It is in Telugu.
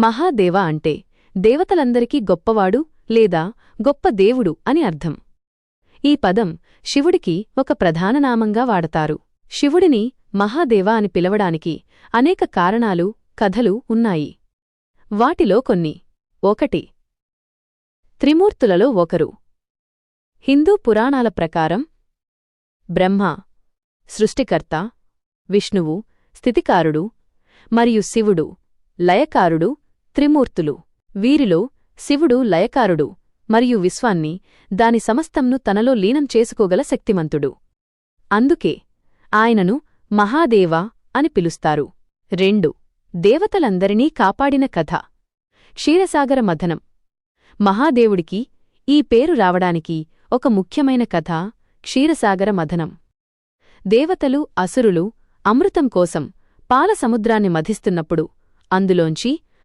మహాదేవ అంటే దేవతలందరికీ గొప్పవాడు లేదా గొప్ప దేవుడు అని అర్థం. ఈ పదం శివుడికి ఒక ప్రధాన నామంగా వాడతారు. శివుడిని మహాదేవ అని పిలవడానికి అనేక కారణాలు, కథలు ఉన్నాయి. వాటిలో కొన్ని. 1. త్రిమూర్తులలో ఒకరు. హిందూ పురాణాల ప్రకారం బ్రహ్మ సృష్టికర్త, విష్ణువు స్థితికారుడు మరియు శివుడు లయకారుడు త్రిమూర్తులు. వీరిలో శివుడు లయకారుడు మరియు విశ్వాన్ని, దాని సమస్తంను తనలో లీనం చేసుకోగల శక్తిమంతుడు. అందుకే ఆయనను మహాదేవ అని పిలుస్తారు. 2. దేవతలందరినీ కాపాడిన కథ. క్షీరసాగర మథనం. మహాదేవుడికి ఈ పేరు రావడానికి ఒక ముఖ్యమైన కథ క్షీరసాగర మథనం. దేవతలు, అసురులు అమృతం కోసం పాల సముద్రాన్ని మథిస్తున్నప్పుడు అందులోంచి